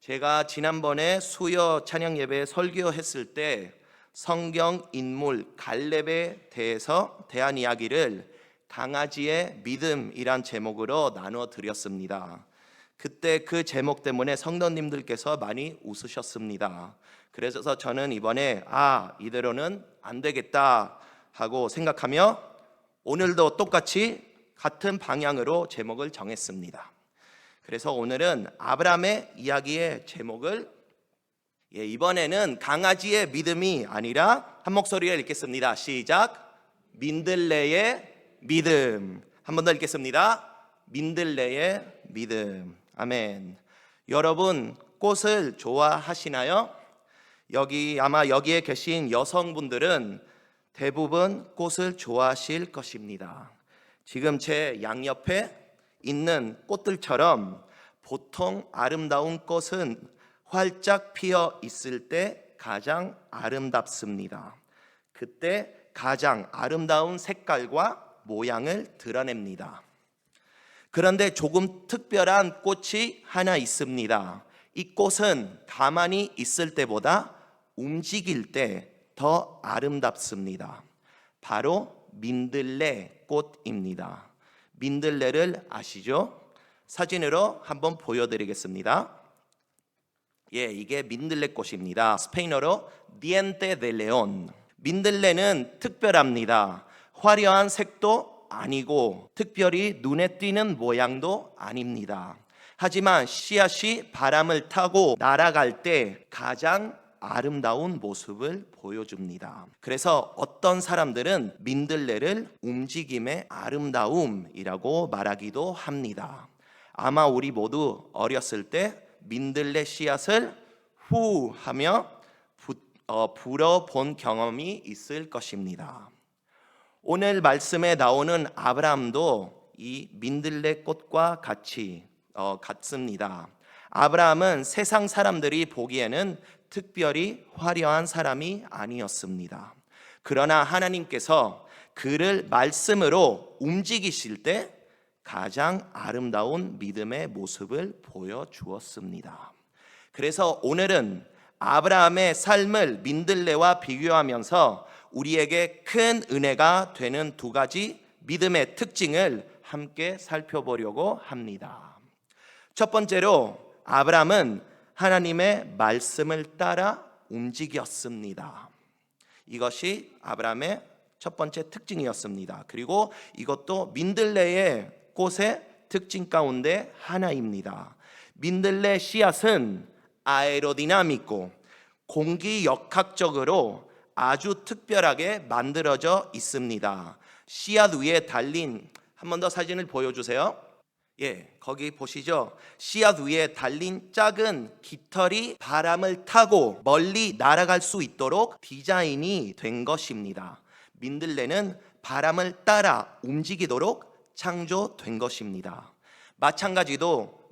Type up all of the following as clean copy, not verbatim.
제가 지난번에 수요 찬양 예배 설교했을 때 성경 인물 갈렙에 대해서 대한 이야기를 강아지의 믿음이란 제목으로 나누어 드렸습니다. 그때 그 제목 때문에 성도님들께서 많이 웃으셨습니다. 그래서 저는 이번에 이대로는 안 되겠다 하고 생각하며 오늘도 똑같이 같은 방향으로 제목을 정했습니다. 그래서 오늘은 아브라함의 이야기의 제목을 이번에는 강아지의 믿음이 아니라 한 목소리로 읽겠습니다. 시작. 민들레의 믿음. 한 번 더 읽겠습니다. 민들레의 믿음. 아멘. 여러분 꽃을 좋아하시나요? 아마 여기에 계신 여성분들은 대부분 꽃을 좋아하실 것입니다. 지금 제 양옆에 있는 꽃들처럼 보통 아름다운 꽃은 활짝 피어 있을 때 가장 아름답습니다. 그때 가장 아름다운 색깔과 모양을 드러냅니다. 그런데 조금 특별한 꽃이 하나 있습니다. 이 꽃은 가만히 있을 때보다 움직일 때 더 아름답습니다. 바로 민들레 꽃입니다. 민들레를 아시죠? 사진으로 한번 보여드리겠습니다. 이게 민들레 꽃입니다. 스페인어로 diente de león. 민들레는 특별합니다. 화려한 색도 아니고 특별히 눈에 띄는 모양도 아닙니다. 하지만 씨앗이 바람을 타고 날아갈 때 가장 아름다운 모습을 보여줍니다. 그래서 어떤 사람들은 민들레를 움직임의 아름다움이라고 말하기도 합니다. 아마 우리 모두 어렸을 때 민들레 씨앗을 후 하며 불어본 경험이 있을 것입니다. 오늘 말씀에 나오는 아브라함도 이 민들레 꽃과 같습니다. 아브라함은 세상 사람들이 보기에는 특별히 화려한 사람이 아니었습니다. 그러나 하나님께서 그를 말씀으로 움직이실 때 가장 아름다운 믿음의 모습을 보여주었습니다. 그래서 오늘은 아브라함의 삶을 민들레와 비교하면서 우리에게 큰 은혜가 되는 두 가지 믿음의 특징을 함께 살펴보려고 합니다. 첫 번째로 아브라함은 하나님의 말씀을 따라 움직였습니다. 이것이 아브라함의 첫 번째 특징이었습니다. 그리고 이것도 민들레의 꽃의 특징 가운데 하나입니다. 민들레 씨앗은 아에로디나미고 공기역학적으로 아주 특별하게 만들어져 있습니다. 씨앗 위에 달린, 한 번 더 사진을 보여주세요. 거기 보시죠. 씨앗 위에 달린 작은 깃털이 바람을 타고 멀리 날아갈 수 있도록 디자인이 된 것입니다. 민들레는 바람을 따라 움직이도록 창조된 것입니다. 마찬가지로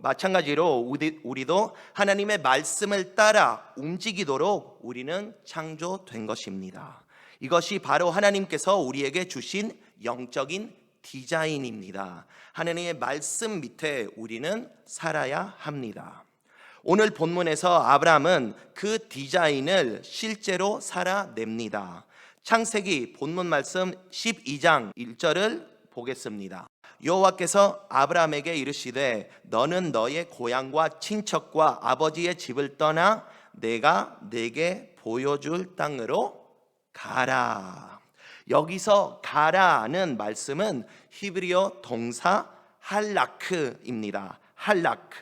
우리도 하나님의 말씀을 따라 움직이도록 우리는 창조된 것입니다. 이것이 바로 하나님께서 우리에게 주신 영적인 디자인입니다. 하나님의 말씀 밑에 우리는 살아야 합니다. 오늘 본문에서 아브라함은 그 디자인을 실제로 살아냅니다. 창세기 본문 말씀 12장 1절을 보겠습니다. 여호와께서 아브라함에게 이르시되 너는 너의 고향과 친척과 아버지의 집을 떠나 내가 내게 보여줄 땅으로 가라. 여기서 가라는 말씀은 히브리어 동사 할라크입니다. 할라크.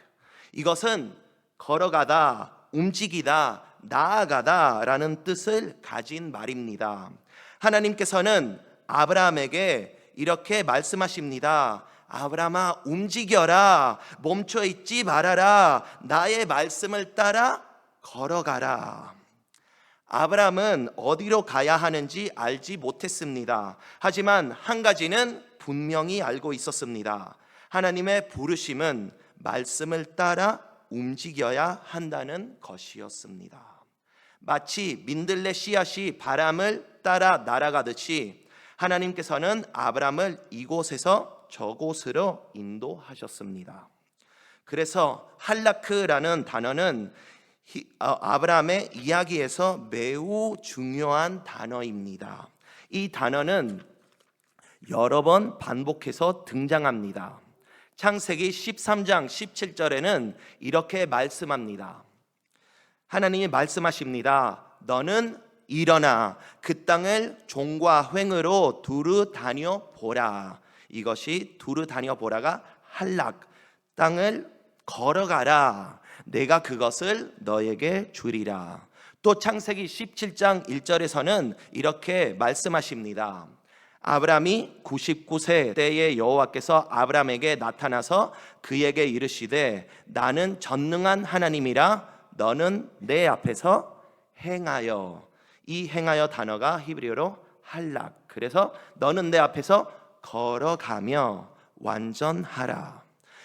이것은 걸어가다, 움직이다, 나아가다 라는 뜻을 가진 말입니다. 하나님께서는 아브라함에게 이렇게 말씀하십니다. 아브라함아, 움직여라. 멈춰 있지 말아라. 나의 말씀을 따라 걸어가라. 아브라함은 어디로 가야 하는지 알지 못했습니다. 하지만 한 가지는 분명히 알고 있었습니다. 하나님의 부르심은 말씀을 따라 움직여야 한다는 것이었습니다. 마치 민들레 씨앗이 바람을 따라 날아가듯이 하나님께서는 아브라함을 이곳에서 저곳으로 인도하셨습니다. 그래서 할라크라는 단어는 아브라함의 이야기에서 매우 중요한 단어입니다. 이 단어는 여러 번 반복해서 등장합니다. 창세기 13장 17절에는 이렇게 말씀합니다. 하나님이 말씀하십니다. 너는 일어나 그 땅을 종과 횡으로 두루 다녀 보라. 이것이 두루 다녀 보라가 할락, 땅을 걸어가라. 내가 그것을 너에게 주리라. 또 창세기 17장 1절에서는 이렇게 말씀하십니다. 아브라함이 99세 때에 여호와께서 아브라함에게 나타나서 그에게 이르시되 나는 전능한 하나님이라 너는 내 앞에서 행하여. 이 행하여 단어가 히브리어로 할락. 그래서 너는 내 앞에서 걸어가며 완전하라.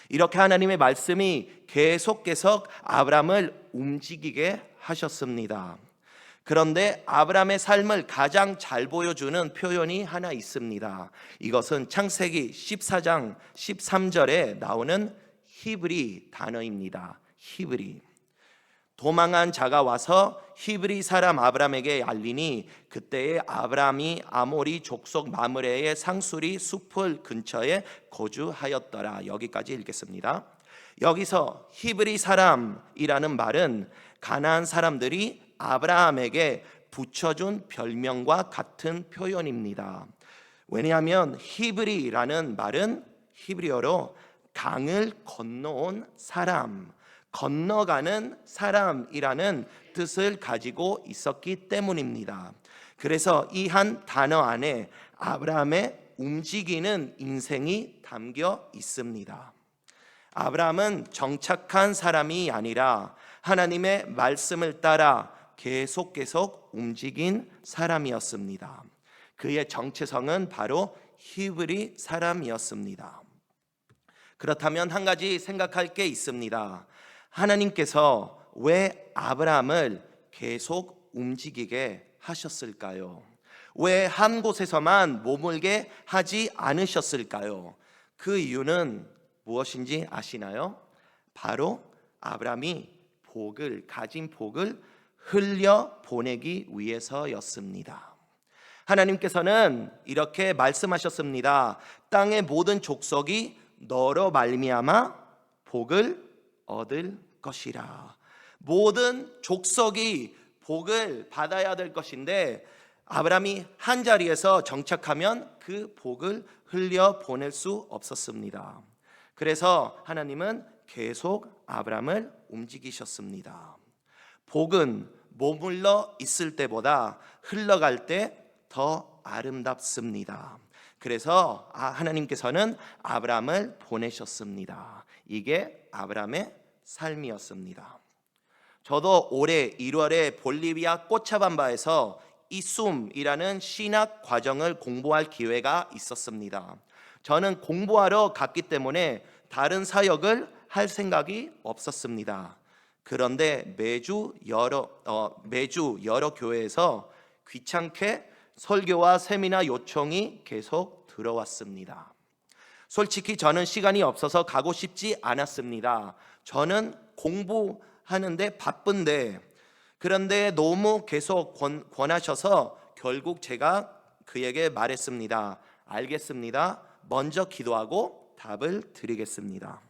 이렇게 하나님의 말씀이 계속 아브라함을 움직이게 하셨습니다. 그런데 아브라함의 삶을 가장 잘 보여주는 표현이 하나 있습니다. 이것은 창세기 14장 13절에 나오는 히브리 단어입니다. 히브리. 도망한 자가 와서 히브리 사람 아브라함에게 알리니 그때에 아브라함이 아모리 족속 마므레의 상수리 숲을 근처에 거주하였더라. 여기까지 읽겠습니다. 여기서 히브리 사람이라는 말은 가나안 사람들이 아브라함에게 붙여준 별명과 같은 표현입니다. 왜냐하면 히브리라는 말은 히브리어로 강을 건너온 사람, 건너가는 사람이라는 뜻을 가지고 있었기 때문입니다. 그래서 이 한 단어 안에 아브라함의 움직이는 인생이 담겨 있습니다. 아브라함은 정착한 사람이 아니라 하나님의 말씀을 따라 계속 움직인 사람이었습니다. 그의 정체성은 바로 히브리 사람이었습니다. 그렇다면 한 가지 생각할 게 있습니다. 하나님께서 왜 아브라함을 계속 움직이게 하셨을까요? 왜 한 곳에서만 머물게 하지 않으셨을까요? 그 이유는 무엇인지 아시나요? 바로 아브라함이 가진 복을 흘려 보내기 위해서였습니다. 하나님께서는 이렇게 말씀하셨습니다. 땅의 모든 족속이 너로 말미암아 복을 얻을 것이라. 모든 족속이 복을 받아야 될 것인데 아브라함이 한 자리에서 정착하면 그 복을 흘려 보낼 수 없었습니다. 그래서 하나님은 계속 아브라함을 움직이셨습니다. 복은 머물러 있을 때보다 흘러갈 때 더 아름답습니다. 그래서 하나님께서는 아브라함을 보내셨습니다. 이게 아브라함의 삶이었습니다. 저도 올해 1월에 볼리비아 코차밤바에서 이숨이라는 신학 과정을 공부할 기회가 있었습니다. 저는 공부하러 갔기 때문에 다른 사역을 할 생각이 없었습니다. 그런데 매주 여러 교회에서 귀찮게 설교와 세미나 요청이 계속 들어왔습니다. 솔직히 저는 시간이 없어서 가고 싶지 않았습니다. 저는 공부하는데 바쁜데, 그런데 너무 계속 권하셔서 결국 제가 그에게 말했습니다. 알겠습니다. 먼저 기도하고 답을 드리겠습니다.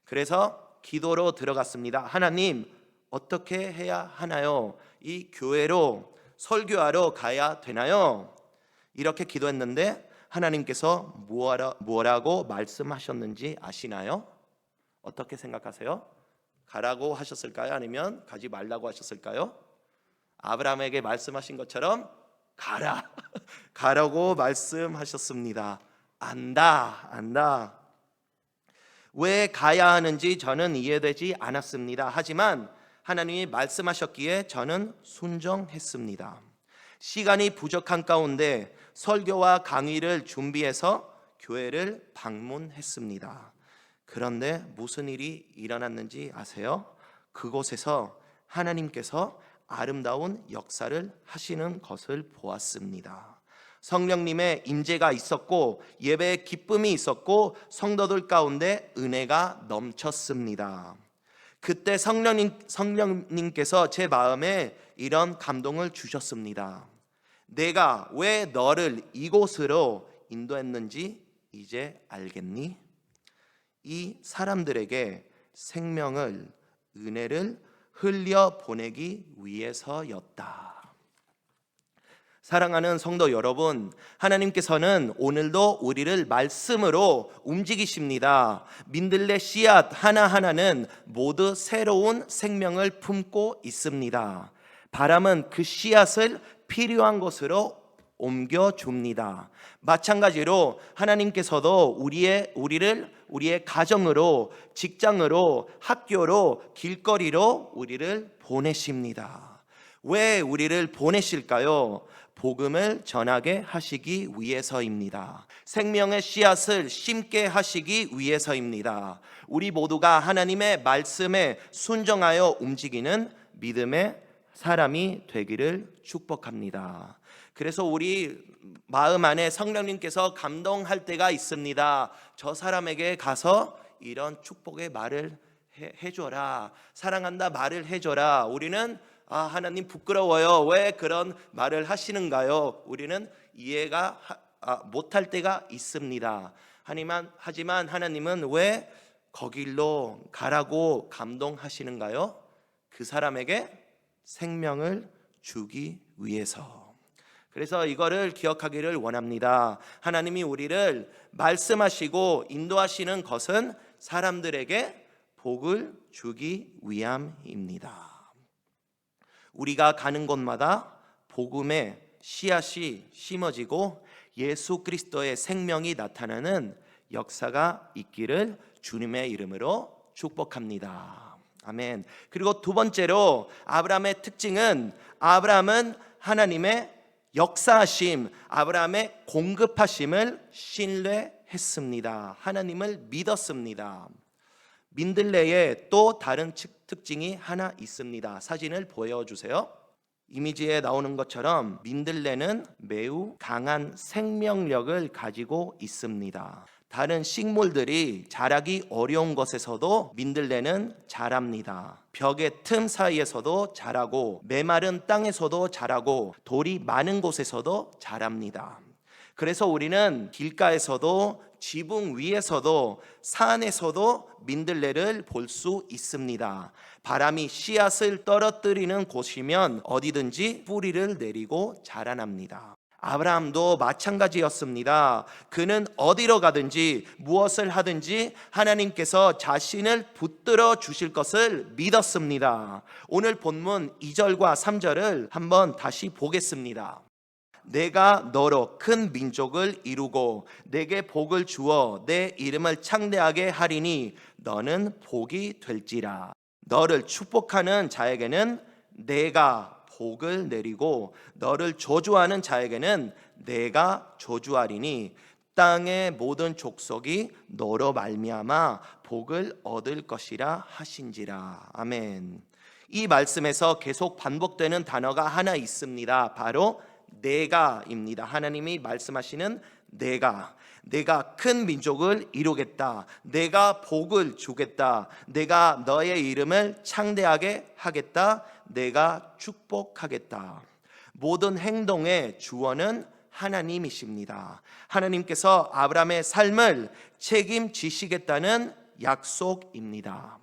그래서 기도로 들어갔습니다. 하나님, 어떻게 해야 하나요? 이 교회로 설교하러 가야 되나요? 이렇게 기도했는데 하나님께서 뭐라고 말씀하셨는지 아시나요? 어떻게 생각하세요? 가라고 하셨을까요? 아니면 가지 말라고 하셨을까요? 아브라함에게 말씀하신 것처럼 가라고 말씀하셨습니다. 안다. 왜 가야 하는지 저는 이해되지 않았습니다. 하지만 하나님이 말씀하셨기에 저는 순종했습니다. 시간이 부족한 가운데 설교와 강의를 준비해서 교회를 방문했습니다. 그런데 무슨 일이 일어났는지 아세요? 그곳에서 하나님께서 아름다운 역사를 하시는 것을 보았습니다. 성령님의 임재가 있었고 예배의 기쁨이 있었고 성도들 가운데 은혜가 넘쳤습니다. 그때 성령님께서 제 마음에 이런 감동을 주셨습니다. 내가 왜 너를 이곳으로 인도했는지 이제 알겠니? 이 사람들에게 생명을, 은혜를 흘려 보내기 위해서였다. 사랑하는 성도 여러분, 하나님께서는 오늘도 우리를 말씀으로 움직이십니다. 민들레 씨앗 하나하나는 모두 새로운 생명을 품고 있습니다. 바람은 그 씨앗을 필요한 곳으로 옮겨줍니다. 마찬가지로 하나님께서도 우리를 우리의 가정으로, 직장으로, 학교로, 길거리로 우리를 보내십니다. 왜 우리를 보내실까요? 복음을 전하게 하시기 위해서입니다. 생명의 씨앗을 심게 하시기 위해서입니다. 우리 모두가 하나님의 말씀에 순종하여 움직이는 믿음의 사람이 되기를 축복합니다. 그래서 우리 마음 안에 성령님께서 감동할 때가 있습니다. 저 사람에게 가서 이런 축복의 말을 해줘라, 사랑한다 말을 해줘라. 우리는 하나님 부끄러워요. 왜 그런 말을 하시는가요? 우리는 이해가 못할 때가 있습니다. 하지만 하나님은 왜 거길로 가라고 감동하시는가요? 그 사람에게 생명을 주기 위해서. 그래서 이거를 기억하기를 원합니다. 하나님이 우리를 말씀하시고 인도하시는 것은 사람들에게 복을 주기 위함입니다. 우리가 가는 곳마다 복음의 씨앗이 심어지고 예수 그리스도의 생명이 나타나는 역사가 있기를 주님의 이름으로 축복합니다. 아멘. 그리고 두 번째로 아브라함의 특징은, 아브라함은 하나님의 역사하심, 아브라함의 공급하심을 신뢰했습니다. 하나님을 믿었습니다. 민들레에 또 다른 특징이 하나 있습니다. 사진을 보여주세요. 이미지에 나오는 것처럼 민들레는 매우 강한 생명력을 가지고 있습니다. 다른 식물들이 자라기 어려운 곳에서도 민들레는 자랍니다. 벽의 틈 사이에서도 자라고 메마른 땅에서도 자라고 돌이 많은 곳에서도 자랍니다. 그래서 우리는 길가에서도 지붕 위에서도 산에서도 민들레를 볼 수 있습니다. 바람이 씨앗을 떨어뜨리는 곳이면 어디든지 뿌리를 내리고 자라납니다. 아브라함도 마찬가지였습니다. 그는 어디로 가든지 무엇을 하든지 하나님께서 자신을 붙들어 주실 것을 믿었습니다. 오늘 본문 2절과 3절을 한번 다시 보겠습니다. 내가 너로 큰 민족을 이루고 내게 복을 주어 내 이름을 창대하게 하리니 너는 복이 될지라. 너를 축복하는 자에게는 내가 복을 내리고 너를 저주하는 자에게는 내가 저주하리니 땅의 모든 족속이 너로 말미암아 복을 얻을 것이라 하신지라. 아멘. 이 말씀에서 계속 반복되는 단어가 하나 있습니다. 바로 내가입니다. 하나님이 말씀하시는 내가 큰 민족을 이루겠다, 내가 복을 주겠다, 내가 너의 이름을 창대하게 하겠다, 내가 축복하겠다. 모든 행동의 주원은 하나님이십니다. 하나님께서 아브라함의 삶을 책임지시겠다는 약속입니다.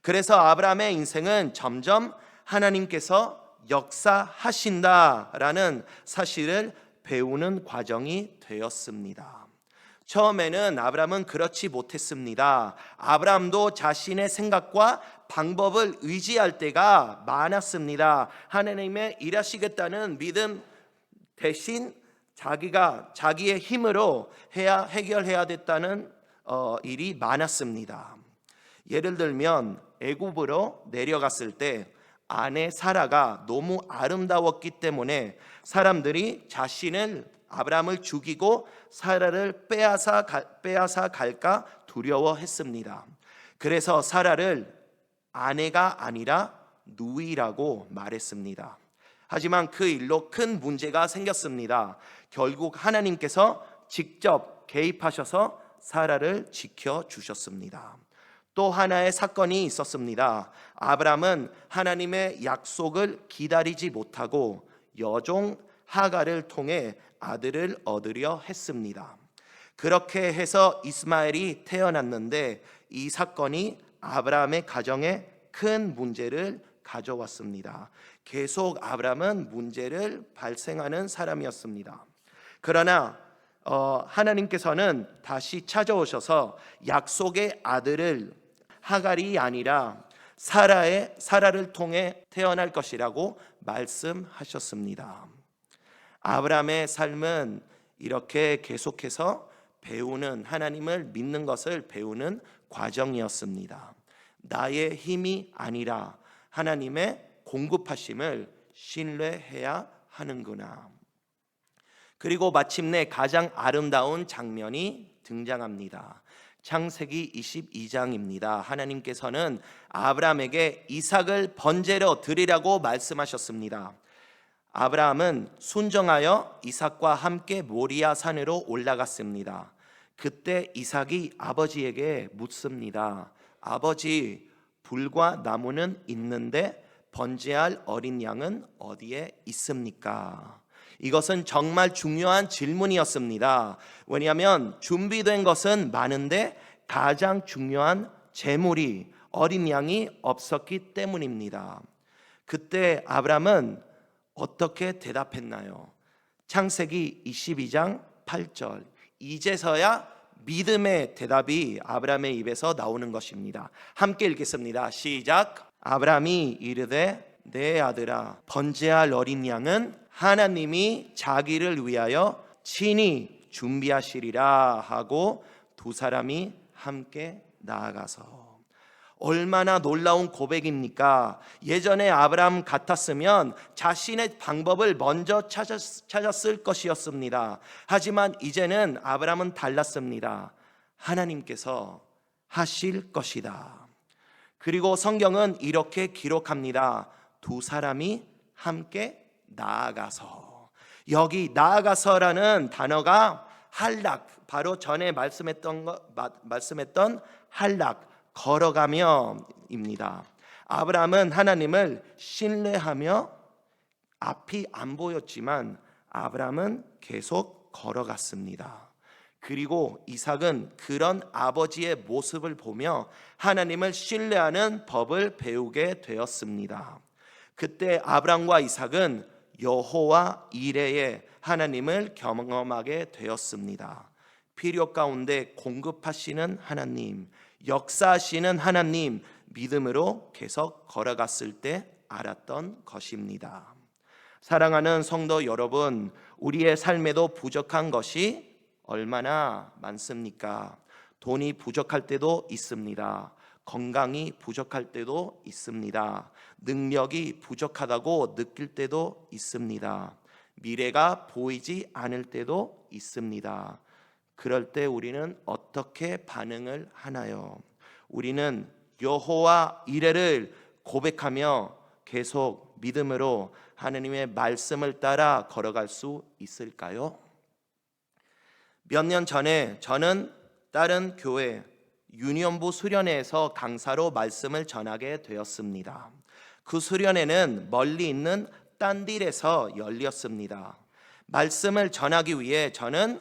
그래서 아브라함의 인생은 점점 하나님께서 역사하신다라는 사실을 배우는 과정이 되었습니다. 처음에는 아브라함은 그렇지 못했습니다. 아브라함도 자신의 생각과 방법을 의지할 때가 많았습니다. 하나님의 일하시겠다는 믿음 대신 자기의 힘으로 해결해야 됐다는 일이 많았습니다. 예를 들면 애굽으로 내려갔을 때 아내 사라가 너무 아름다웠기 때문에 사람들이 아브라함을 죽이고 사라를 빼앗아 갈까 두려워했습니다. 그래서 사라를 아내가 아니라 누이라고 말했습니다. 하지만 그 일로 큰 문제가 생겼습니다. 결국 하나님께서 직접 개입하셔서 사라를 지켜주셨습니다. 또 하나의 사건이 있었습니다. 아브라함은 하나님의 약속을 기다리지 못하고 여종 하갈을 통해 아들을 얻으려 했습니다. 그렇게 해서 이스마엘이 태어났는데 이 사건이 아브라함의 가정에 큰 문제를 가져왔습니다. 계속 아브라함은 문제를 발생하는 사람이었습니다. 그러나 하나님께서는 다시 찾아오셔서 약속의 아들을 하갈이 아니라 사라를 통해 태어날 것이라고 말씀하셨습니다. 아브라함의 삶은 이렇게 계속해서 배우는, 하나님을 믿는 것을 배우는 과정이었습니다. 나의 힘이 아니라 하나님의 공급하심을 신뢰해야 하는구나. 그리고 마침내 가장 아름다운 장면이 등장합니다. 창세기 22장입니다. 하나님께서는 아브라함에게 이삭을 번제로 드리라고 말씀하셨습니다. 아브라함은 순종하여 이삭과 함께 모리아 산으로 올라갔습니다. 그때 이삭이 아버지에게 묻습니다. 아버지, 불과 나무는 있는데 번제할 어린 양은 어디에 있습니까? 이것은 정말 중요한 질문이었습니다. 왜냐하면 준비된 것은 많은데 가장 중요한 제물이 어린 양이 없었기 때문입니다. 그때 아브라함은 어떻게 대답했나요? 창세기 22장 8절. 이제서야 믿음의 대답이 아브라함의 입에서 나오는 것입니다. 함께 읽겠습니다. 시작. 아브라함이 이르되 내 아들아, 번제할 어린 양은 하나님이 자기를 위하여 친히 준비하시리라 하고 두 사람이 함께 나아가서. 얼마나 놀라운 고백입니까? 예전에 아브라함 같았으면 자신의 방법을 먼저 찾았을 것이었습니다. 하지만 이제는 아브라함은 달랐습니다. 하나님께서 하실 것이다. 그리고 성경은 이렇게 기록합니다. 두 사람이 함께 나아가서. 여기 나아가서라는 단어가 할락, 바로 전에 말씀했던 할락, 걸어가며입니다. 아브라함은 하나님을 신뢰하며 앞이 안 보였지만 아브라함은 계속 걸어갔습니다. 그리고 이삭은 그런 아버지의 모습을 보며 하나님을 신뢰하는 법을 배우게 되었습니다. 그때 아브라함과 이삭은 여호와 이레의 하나님을 경험하게 되었습니다. 필요 가운데 공급하시는 하나님, 역사하시는 하나님, 믿음으로 계속 걸어갔을 때 알았던 것입니다. 사랑하는 성도 여러분, 우리의 삶에도 부족한 것이 얼마나 많습니까? 돈이 부족할 때도 있습니다. 건강이 부족할 때도 있습니다. 능력이 부족하다고 느낄 때도 있습니다. 미래가 보이지 않을 때도 있습니다. 그럴 때 우리는 어떻게 반응을 하나요? 우리는 여호와 이레를 고백하며 계속 믿음으로 하나님의 말씀을 따라 걸어갈 수 있을까요? 몇 년 전에 저는 다른 교회 유니온부 수련회에서 강사로 말씀을 전하게 되었습니다. 그 수련회는 멀리 있는 딴딜에서 열렸습니다. 말씀을 전하기 위해 저는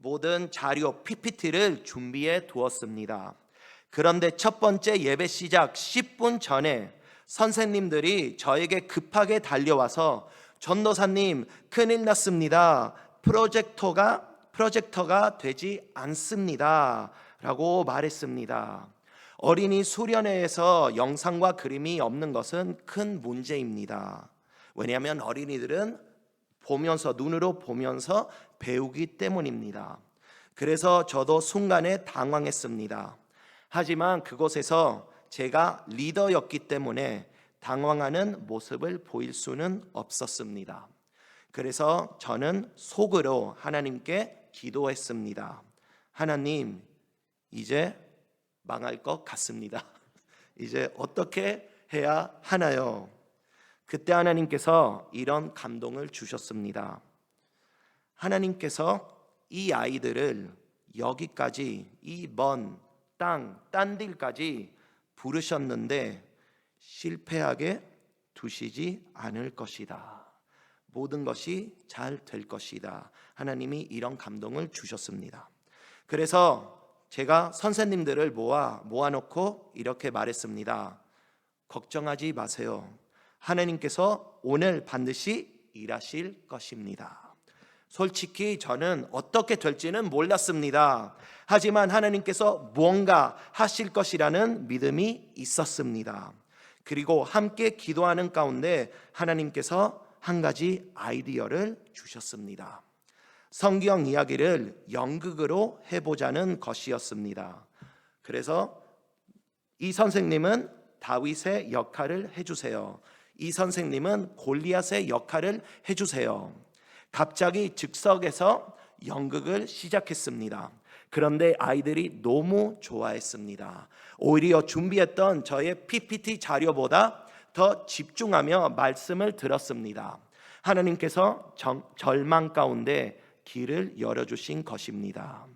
모든 자료 PPT를 준비해 두었습니다. 그런데 첫 번째 예배 시작 10분 전에 선생님들이 저에게 급하게 달려와서 전도사님, 큰일 났습니다. 프로젝터가 되지 않습니다 라고 말했습니다. 어린이 수련회에서 영상과 그림이 없는 것은 큰 문제입니다. 왜냐하면 어린이들은 눈으로 보면서 배우기 때문입니다. 그래서 저도 순간에 당황했습니다. 하지만 그곳에서 제가 리더였기 때문에 당황하는 모습을 보일 수는 없었습니다. 그래서 저는 속으로 하나님께 기도했습니다. 하나님, 이제 망할 것 같습니다. 이제 어떻게 해야 하나요? 그때 하나님께서 이런 감동을 주셨습니다. 하나님께서 이 아이들을 여기까지, 이 먼 딴 데까지 부르셨는데 실패하게 두시지 않을 것이다. 모든 것이 잘 될 것이다. 하나님이 이런 감동을 주셨습니다. 그래서 제가 선생님들을 모아놓고 이렇게 말했습니다. 걱정하지 마세요. 하나님께서 오늘 반드시 일하실 것입니다. 솔직히 저는 어떻게 될지는 몰랐습니다. 하지만 하나님께서 무언가 하실 것이라는 믿음이 있었습니다. 그리고 함께 기도하는 가운데 하나님께서 한 가지 아이디어를 주셨습니다. 성경 이야기를 연극으로 해보자는 것이었습니다. 그래서 이 선생님은 다윗의 역할을 해주세요. 이 선생님은 골리앗의 역할을 해주세요. 갑자기 즉석에서 연극을 시작했습니다. 그런데 아이들이 너무 좋아했습니다. 오히려 준비했던 저의 PPT 자료보다 더 집중하며 말씀을 들었습니다. 하나님께서 절망 가운데 길을 열어주신 것입니다.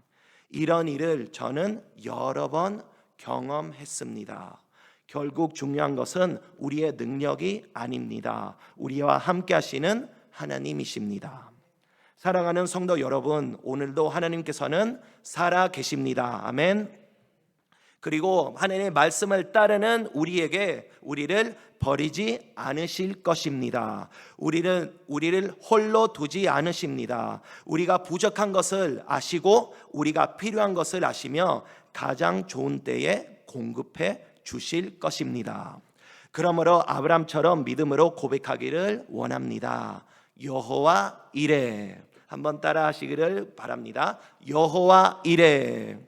이런 일을 저는 여러 번 경험했습니다. 결국 중요한 것은 우리의 능력이 아닙니다. 우리와 함께 하시는 하나님이십니다. 사랑하는 성도 여러분, 오늘도 하나님께서는 살아 계십니다. 아멘. 그리고 하나님의 말씀을 따르는 우리를 버리지 않으실 것입니다. 우리를 홀로 두지 않으십니다. 우리가 부족한 것을 아시고 우리가 필요한 것을 아시며 가장 좋은 때에 공급해 주실 것입니다. 그러므로 아브람처럼 믿음으로 고백하기를 원합니다. 여호와 이레. 한번 따라 하시기를 바랍니다. 여호와 이레.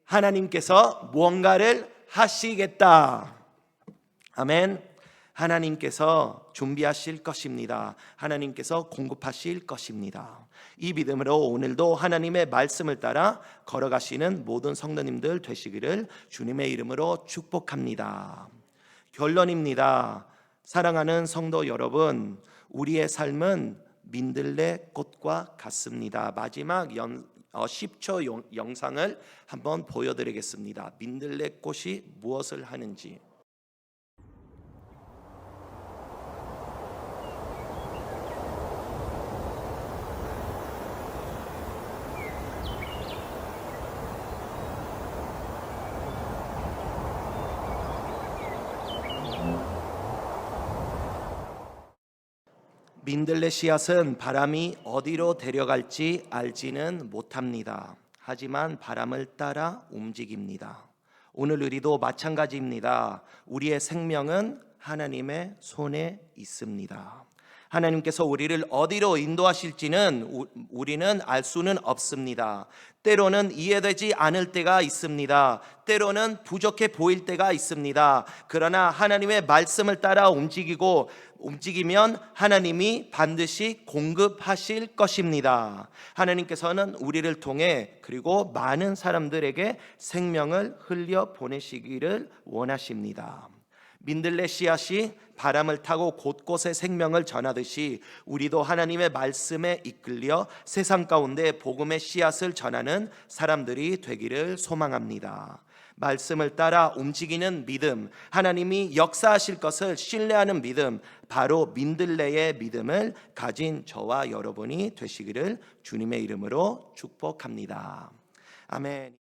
하나님께서 무언가를 하시겠다. 아멘. 하나님께서 준비하실 것입니다. 하나님께서 공급하실 것입니다. 이 믿음으로 오늘도 하나님의 말씀을 따라 걸어가시는 모든 성도님들 되시기를 주님의 이름으로 축복합니다. 결론입니다. 사랑하는 성도 여러분, 우리의 삶은 민들레 꽃과 같습니다. 마지막 10초 영상을 한번 보여드리겠습니다. 민들레 꽃이 무엇을 하는지. 민들레 씨앗은 바람이 어디로 데려갈지 알지는 못합니다. 하지만 바람을 따라 움직입니다. 오늘 우리도 마찬가지입니다. 우리의 생명은 하나님의 손에 있습니다. 하나님께서 우리를 어디로 인도하실지는 우리는 알 수는 없습니다. 때로는 이해되지 않을 때가 있습니다. 때로는 부족해 보일 때가 있습니다. 그러나 하나님의 말씀을 따라 움직이면 하나님이 반드시 공급하실 것입니다. 하나님께서는 우리를 통해 그리고 많은 사람들에게 생명을 흘려 보내시기를 원하십니다. 민들레 씨앗이 바람을 타고 곳곳에 생명을 전하듯이 우리도 하나님의 말씀에 이끌려 세상 가운데 복음의 씨앗을 전하는 사람들이 되기를 소망합니다. 말씀을 따라 움직이는 믿음, 하나님이 역사하실 것을 신뢰하는 믿음, 바로 민들레의 믿음을 가진 저와 여러분이 되시기를 주님의 이름으로 축복합니다. 아멘.